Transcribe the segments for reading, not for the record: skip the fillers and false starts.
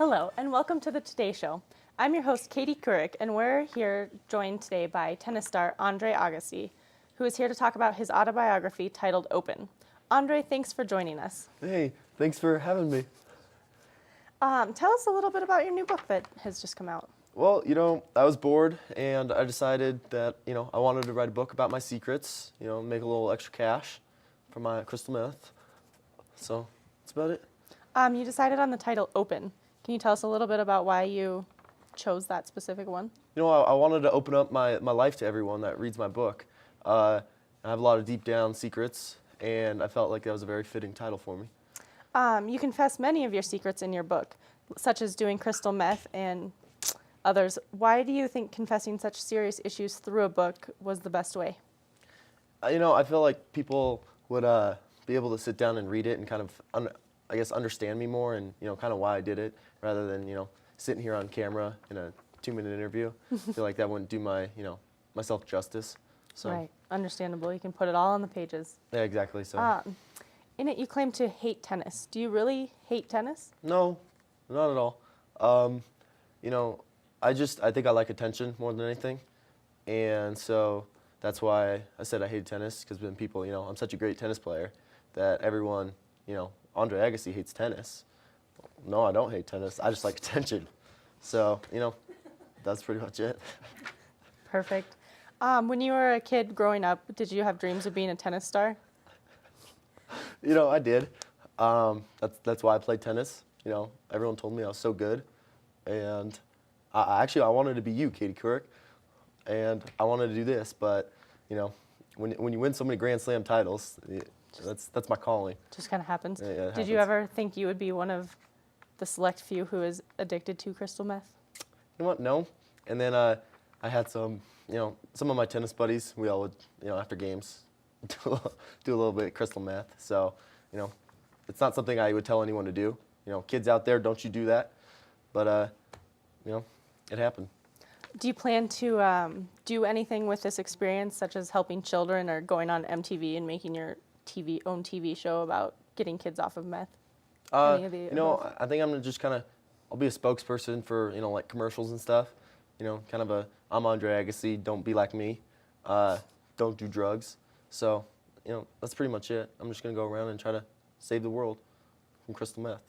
Hello, and welcome to the Today Show. I'm your host, Katie Couric, and we're here joined today by tennis star Andre Agassi, who is here to talk about his autobiography titled Open. Andre, thanks for joining us. Hey, thanks for having me. Tell us a little bit about your new book that has just come out. Well, I was bored and I decided that, I wanted to write a book about my secrets, make a little extra cash for my crystal meth. So that's about it. You decided on the title Open. Can you tell us a little bit about why you chose that specific one? I wanted to open up my life to everyone that reads my book. I have a lot of deep down secrets, and I felt like that was a very fitting title for me. You confess many of your secrets in your book, such as doing crystal meth and others. Why do you think confessing such serious issues through a book was the best way? I feel like people would be able to sit down and read it and kind of, understand me more and, kind of why I did it, rather than, sitting here on camera in a 2-minute interview. I feel like that wouldn't do my, myself justice. So. Right, understandable. You can put it all on the pages. Yeah, exactly. So. In it, you claim to hate tennis. Do you really hate tennis? No, not at all. I think I like attention more than anything, and so that's why I said I hated tennis, because when people, I'm such a great tennis player that everyone, Andre Agassi hates tennis. No, I don't hate tennis. I just like attention. So, that's pretty much it. Perfect. When you were a kid growing up, did you have dreams of being a tennis star? I did. That's why I played tennis. Everyone told me I was so good, and I wanted to be you, Katie Couric, and I wanted to do this. But when you win so many Grand Slam titles, that's my calling. Just kind of happens. Yeah, it happens. Did you ever think you would be one of the select few who is addicted to crystal meth? You know what? No. And then I had some of my tennis buddies. We all would, after games, do a little bit of crystal meth. So, it's not something I would tell anyone to do. Kids out there, don't you do that. But, it happened. Do you plan to do anything with this experience, such as helping children or going on MTV and making your own TV show about getting kids off of meth? I think I'm gonna just I'll be a spokesperson for, like commercials and stuff. Kind of I'm Andre Agassi, don't be like me, don't do drugs. So, that's pretty much it. I'm just gonna go around and try to save the world from crystal meth.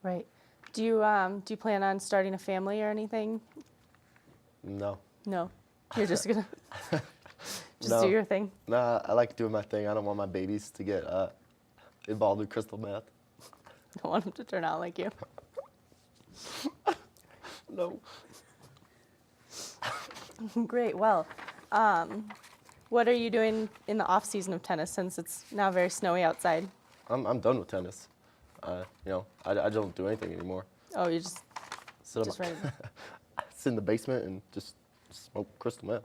Right. Do you plan on starting a family or anything? No. No. You're just gonna No. do your thing. Nah, I like doing my thing. I don't want my babies to get involved in crystal meth. Don't want them to turn out like you. No. Great. Well, what are you doing in the off season of tennis, since it's now very snowy outside? I'm done with tennis. I don't do anything anymore. Oh, you just ready. Sit in the basement and just smoke crystal meth.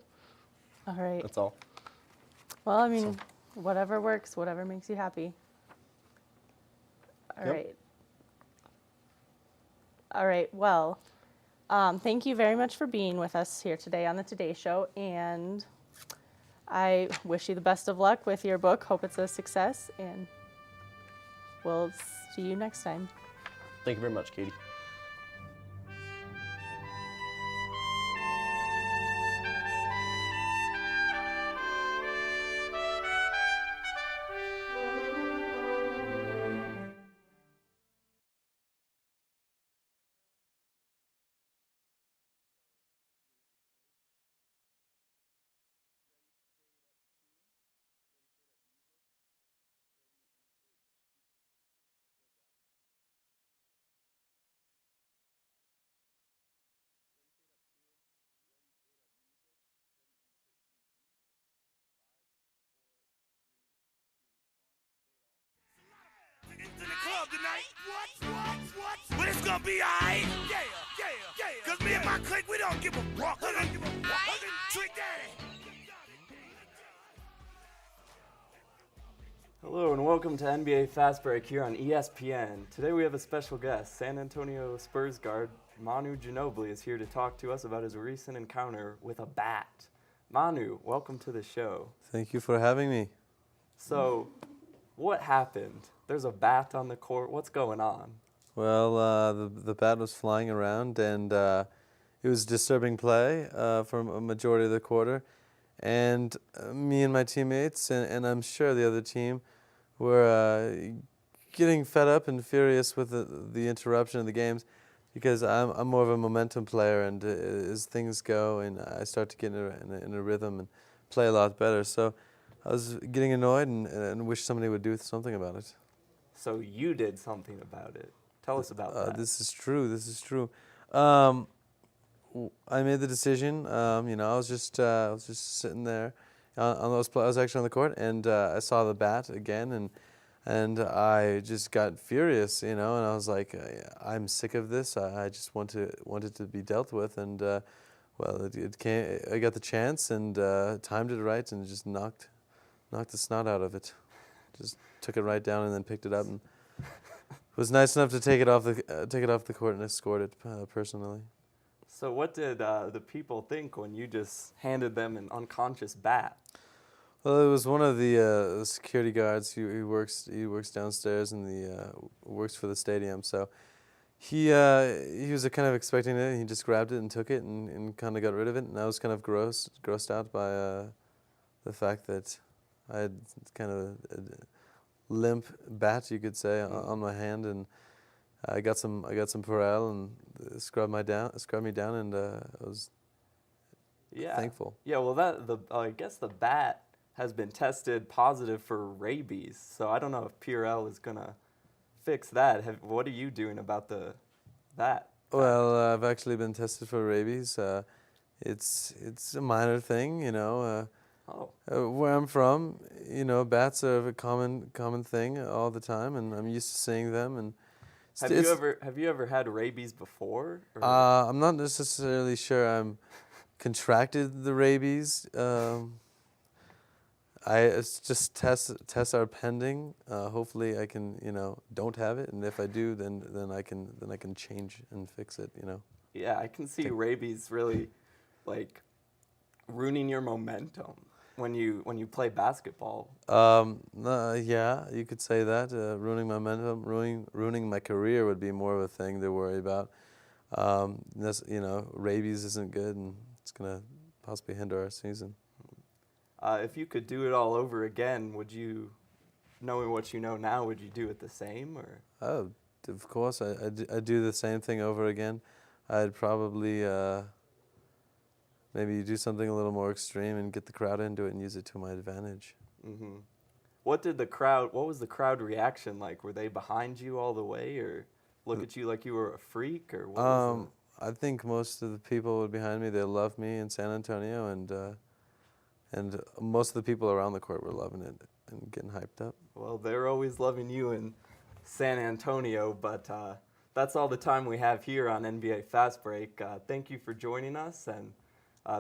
All right. That's all. Well, I mean, whatever works, whatever makes you happy. All Yep. right. All right. Well, thank you very much for being with us here today on the Today Show, and I wish you the best of luck with your book. Hope it's a success, and we'll see you next time. Thank you very much, Katie. In the club tonight. What? But it's gonna be alright. Yeah. Cause me and my clique, we don't give a fuck. We don't give a fuck. Trick Daddy. Hello and welcome to NBA Fast Break here on ESPN. Today we have a special guest. San Antonio Spurs guard Manu Ginobili is here to talk to us about his recent encounter with a bat. Manu, welcome to the show. Thank you for having me. So, what happened? There's a bat on the court. What's going on? Well, the bat was flying around, and it was disturbing play for a majority of the quarter. And me and my teammates, and I'm sure the other team, were getting fed up and furious with the interruption of the games, because I'm more of a momentum player, and as things go, and I start to get in a rhythm and play a lot better. So I was getting annoyed and wish somebody would do something about it. So you did something about it. Tell us about that. This is true. This is true. I made the decision. I was just sitting there on those. I was actually on the court, and I saw the bat again, and I just got furious, and I was like, I'm sick of this. I just want it to be dealt with, and well, it came. I got the chance and timed it right, and just knocked the snot out of it. Just took it right down and then picked it up, and was nice enough to take it off the court, and I scored it personally. So what did the people think when you just handed them an unconscious bat? Well, it was one of the security guards. He works downstairs and works for the stadium. So he was kind of expecting it. He just grabbed it and took it and kind of got rid of it. And I was kind of grossed out by the fact that I had kind of a limp bat, you could say, on my hand, and I got some Perel and scrubbed me down, and I was thankful. Yeah, well, I guess the bat has been tested positive for rabies, so I don't know if Purell is gonna fix that. What are you doing about that? Well, I've actually been tested for rabies. It's a minor thing, where I'm from, bats are a common thing all the time, and I'm used to seeing them. And have you ever had rabies before? I'm not necessarily sure I'm contracted the rabies. It's just tests are pending. Hopefully, I can don't have it, and if I do, then I can change and fix it. Yeah, I can see rabies really like ruining your momentum when you play basketball. Yeah, you could say that. Ruining my momentum, ruining my career would be more of a thing to worry about. Rabies isn't good, and it's gonna possibly hinder our season. If you could do it all over again, would you, knowing what you know now, would you do it the same or? Oh, of course, I'd do the same thing over again. I'd probably maybe do something a little more extreme and get the crowd into it and use it to my advantage. Mm-hmm. What was the crowd reaction like? Were they behind you all the way, or look at you like you were a freak, or what was it? I think most of the people behind me, they love me in San Antonio, and most of the people around the court were loving it and getting hyped up. Well, they're always loving you in San Antonio, but that's all the time we have here on NBA Fast Break. Thank you for joining us, and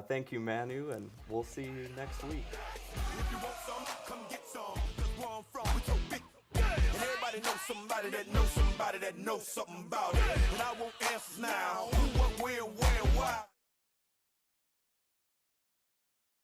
thank you, Manu, and we'll see you next week. If you want some, come get some. 'Cause where I'm from, we so big. And everybody knows somebody that knows somebody that knows something about it. And I want answers now. Who, what, where,